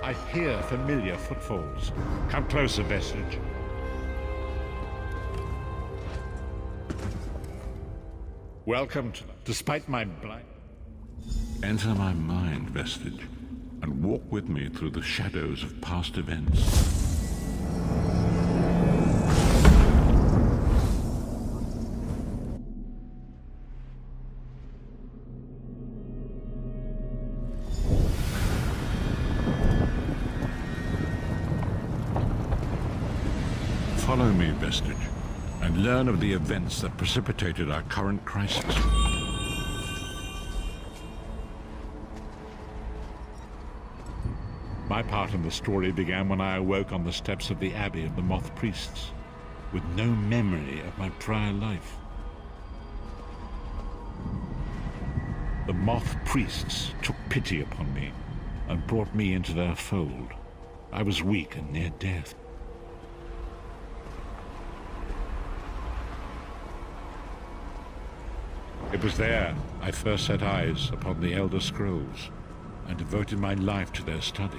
I hear familiar footfalls. Come closer, Vestige. Welcome to... Despite my blind... Enter my mind, Vestige, and walk with me through the shadows of past events. Follow me, Vestige, and learn of the events that precipitated our current crisis. My part in the story began when I awoke on the steps of the Abbey of the Moth Priests, with no memory of my prior life. The Moth Priests took pity upon me and brought me into their fold. I was weak and near death. It was there I first set eyes upon the Elder Scrolls and devoted my life to their study.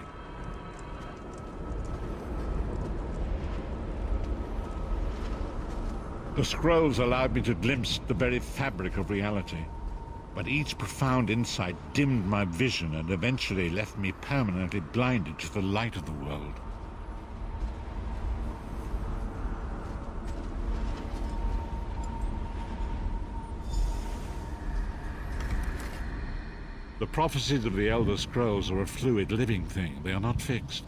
The scrolls allowed me to glimpse the very fabric of reality, but each profound insight dimmed my vision and eventually left me permanently blinded to the light of the world. The prophecies of the Elder Scrolls are a fluid, living thing. They are not fixed.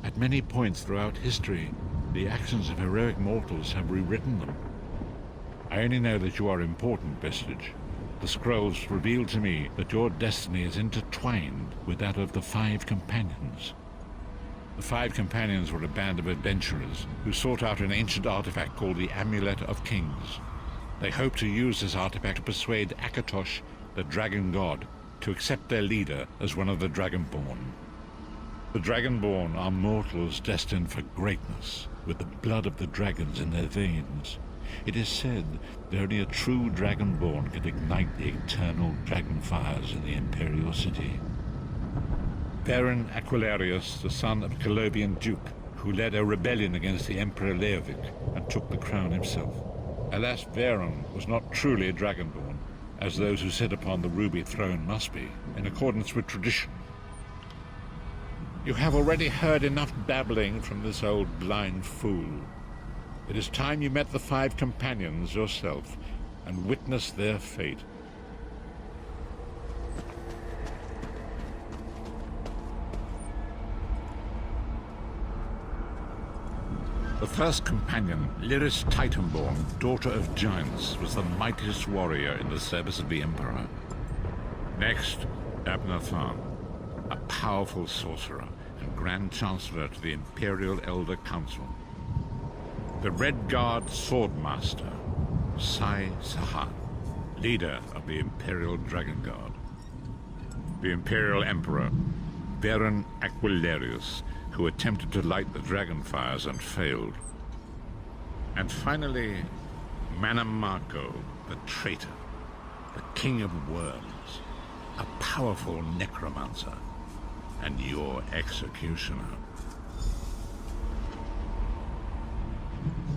At many points throughout history, the actions of heroic mortals have rewritten them. I only know that you are important, Vestige. The scrolls reveal to me that your destiny is intertwined with that of the Five Companions. The Five Companions were a band of adventurers who sought out an ancient artifact called the Amulet of Kings. They hoped to use this artifact to persuade Akatosh, the dragon god, to accept their leader as one of the Dragonborn. The Dragonborn are mortals destined for greatness, with the blood of the dragons in their veins. It is said that only a true Dragonborn can ignite the eternal dragon fires in the Imperial City. Baron Aquilarius, the son of a Colovian duke, who led a rebellion against the Emperor Leovic and took the crown himself. Alas, Veron was not truly a Dragonborn, as those who sit upon the ruby throne must be, in accordance with tradition. You have already heard enough babbling from this old blind fool. It is time you met the Five Companions yourself and witnessed their fate. The first companion, Lyris Titanborn, daughter of giants, was the mightiest warrior in the service of the Emperor. Next, Abnathan, a powerful sorcerer and Grand Chancellor to the Imperial Elder Council. The Red Guard Swordmaster, Sai Sahan, leader of the Imperial Dragon Guard. The Imperial Emperor, Baron Aquilarius, who attempted to light the dragon fires and failed. And finally, Manamako, the traitor, the king of worms, a powerful necromancer, and your executioner.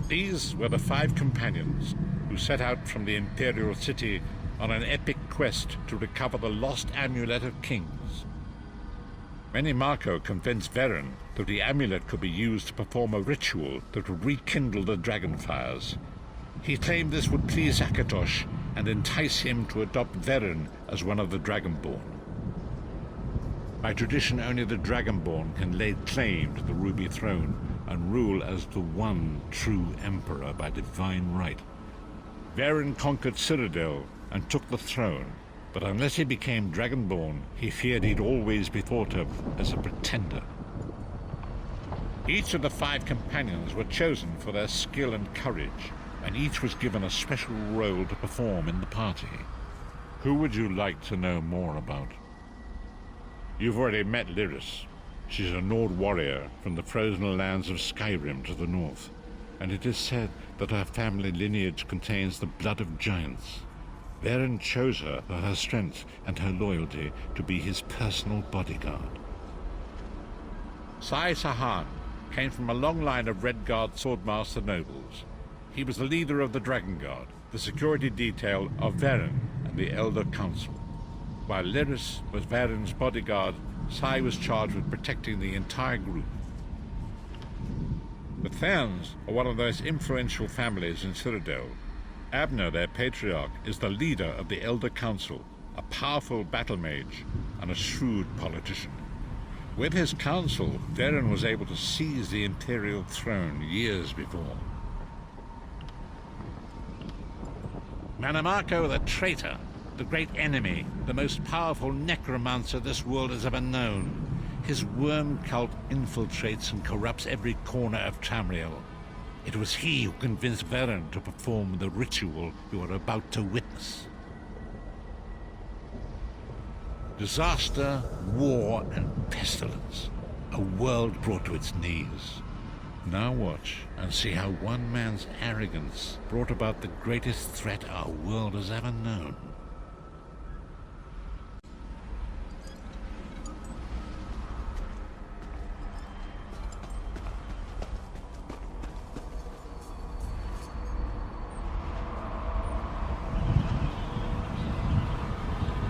These were the Five Companions who set out from the Imperial City on an epic quest to recover the lost Amulet of Kings. Manamako convinced Veron that the amulet could be used to perform a ritual that would rekindle the dragon fires. He claimed this would please Akatosh and entice him to adopt Veron as one of the Dragonborn. By tradition, only the Dragonborn can lay claim to the Ruby Throne and rule as the one true Emperor by divine right. Veron conquered Cyrodiil and took the throne, but unless he became Dragonborn, he feared he'd always be thought of as a pretender. Each of the Five Companions were chosen for their skill and courage, and each was given a special role to perform in the party. Who would you like to know more about? You've already met Lyris. She's a Nord warrior from the frozen lands of Skyrim to the north, and it is said that her family lineage contains the blood of giants. Veron chose her for her strength and her loyalty to be his personal bodyguard. Sai Sahan came from a long line of Red Guard swordmaster nobles. He was the leader of the Dragon Guard, the security detail of Varen and the Elder Council. While Lyris was Varen's bodyguard, Sai was charged with protecting the entire group. The Therns are one of the most influential families in Citadel. Abner, their patriarch, is the leader of the Elder Council, a powerful battle mage and a shrewd politician. With his council, Varen was able to seize the Imperial throne years before. Manamako the traitor, the great enemy, the most powerful necromancer this world has ever known. His worm cult infiltrates and corrupts every corner of Tamriel. It was he who convinced Varen to perform the ritual you are about to witness. Disaster, war, and pestilence. A world brought to its knees. Now watch and see how one man's arrogance brought about the greatest threat our world has ever known.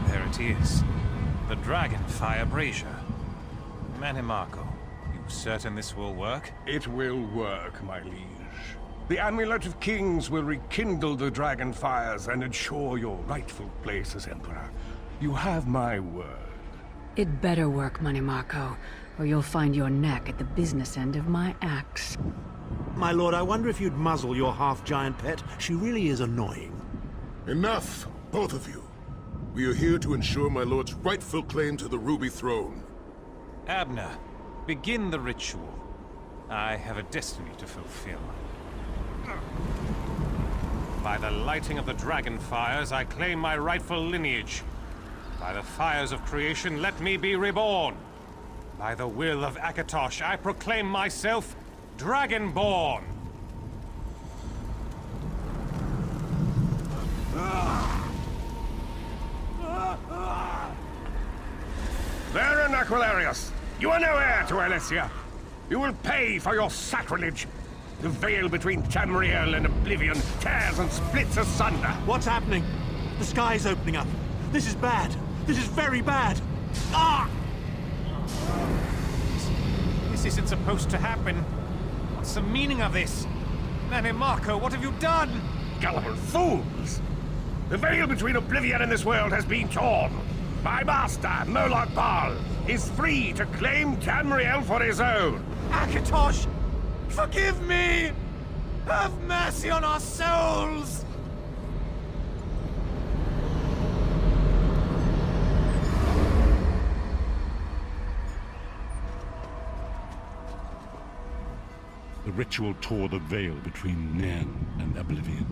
There it is. The Dragonfire Brazier. Manimako, you certain this will work? It will work, my liege. The Amulet of Kings will rekindle the dragon fires and ensure your rightful place as Emperor. You have my word. It better work, Manimako, or you'll find your neck at the business end of my axe. My lord, I wonder if you'd muzzle your half-giant pet. She really is annoying. Enough, both of you. We are here to ensure my lord's rightful claim to the Ruby Throne. Abner, begin the ritual. I have a destiny to fulfill. By the lighting of the dragon fires, I claim my rightful lineage. By the fires of creation, let me be reborn. By the will of Akatosh, I proclaim myself Dragonborn. Varen Aquilarius, you are no heir to Alessia. You will pay for your sacrilege. The veil between Tamriel and Oblivion tears and splits asunder. What's happening? The sky's opening up. This is bad. This is very bad. Ah! This isn't supposed to happen. What's the meaning of this? Manimako, what have you done? Gullible fools! The veil between Oblivion and this world has been torn. My master, Moloch Baal, is free to claim Tamriel for his own. Akatosh, forgive me! Have mercy on our souls! The ritual tore the veil between Nan and Oblivion,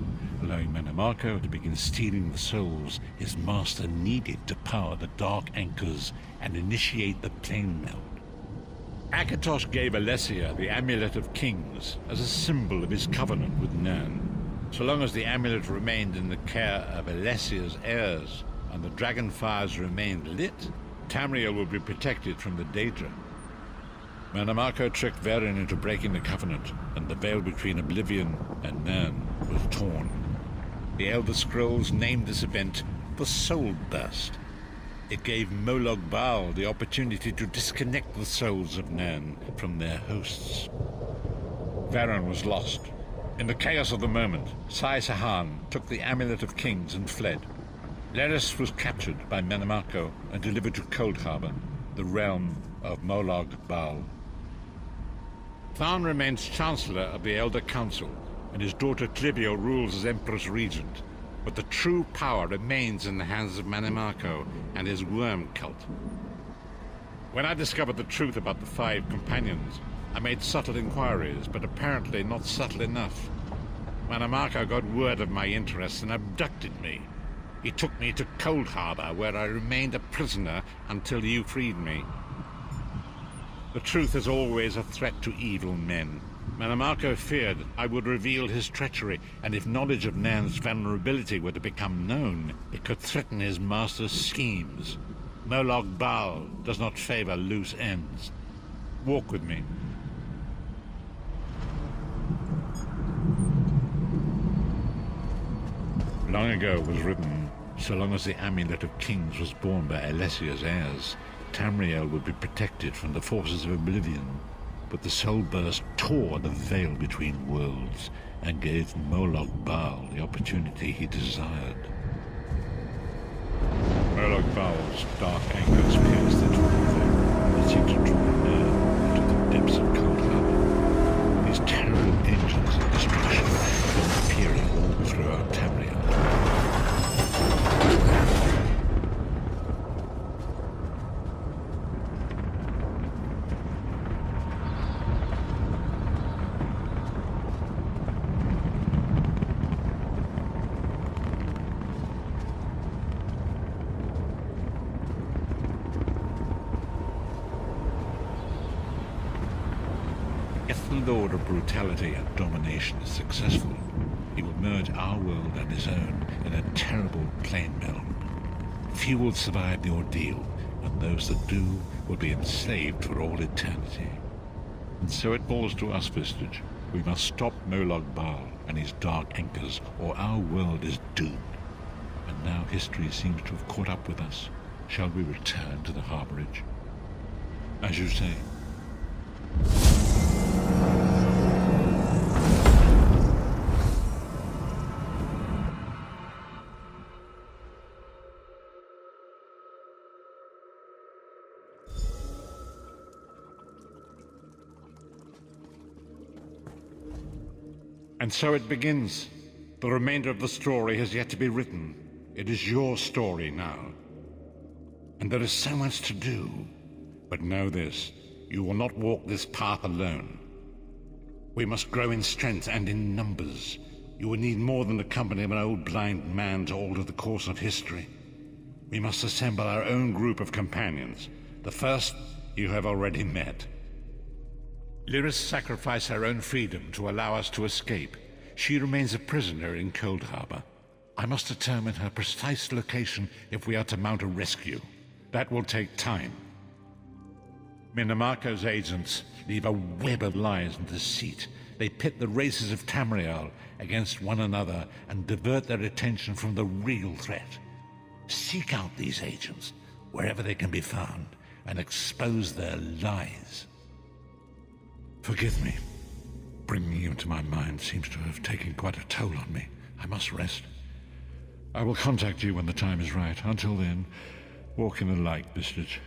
allowing Manamako to begin stealing the souls his master needed to power the Dark Anchors and initiate the plane meld. Akatosh gave Alessia the Amulet of Kings as a symbol of his covenant with Nan. So long as the amulet remained in the care of Alessia's heirs and the dragon fires remained lit, Tamriel would be protected from the Daedra. Manamako tricked Varen into breaking the covenant, and the veil between Oblivion and Nan was torn. The Elder Scrolls named this event the Soul Burst. It gave Moloch Baal the opportunity to disconnect the souls of Nan from their hosts. Varen was lost. In the chaos of the moment, Sai Sahan took the Amulet of Kings and fled. Lyris was captured by Manamako and delivered to Cold Harbor, the realm of Moloch Baal. Tharn remains Chancellor of the Elder Council, and his daughter Clivio rules as Empress Regent. But the true power remains in the hands of Manamako and his worm cult. When I discovered the truth about the 5 companions, I made subtle inquiries, but apparently not subtle enough. Manamako got word of my interests and abducted me. He took me to Cold Harbor, where I remained a prisoner until you freed me. The truth is always a threat to evil men. Manamako feared I would reveal his treachery, and if knowledge of Nan's vulnerability were to become known, it could threaten his master's schemes. Moloch Baal does not favor loose ends. Walk with me. Long ago was written, so long as the Amulet of Kings was borne by Alessia's heirs, Tamriel would be protected from the forces of oblivion. But the soul burst tore the veil between worlds and gave Moloch Baal the opportunity he desired. Moloch Baal's dark anchors pierced the torn veil and seemed to draw near into the depths of Cold Harbor. These terrible engines of destruction were appearing all throughout Tamriel. If the Lord of Brutality and Domination is successful, he will merge our world and his own in a terrible plain melt. Few will survive the ordeal, and those that do will be enslaved for all eternity. And so it falls to us, Vestige. We must stop Moloch Baal and his dark anchors, or our world is doomed. And now history seems to have caught up with us. Shall we return to the Harborage? As you say. And so it begins. The remainder of the story has yet to be written. It is your story now. And there is so much to do. But know this, you will not walk this path alone. We must grow in strength and in numbers. You will need more than the company of an old blind man to alter the course of history. We must assemble our own group of companions. The first you have already met. Lyris sacrificed her own freedom to allow us to escape. She remains a prisoner in Cold Harbor. I must determine her precise location if we are to mount a rescue. That will take time. Minamarco's agents leave a web of lies and deceit. They pit the races of Tamriel against one another and divert their attention from the real threat. Seek out these agents, wherever they can be found, and expose their lies. Forgive me. Bringing you into my mind seems to have taken quite a toll on me. I must rest. I will contact you when the time is right. Until then, walk in the light, Vestige.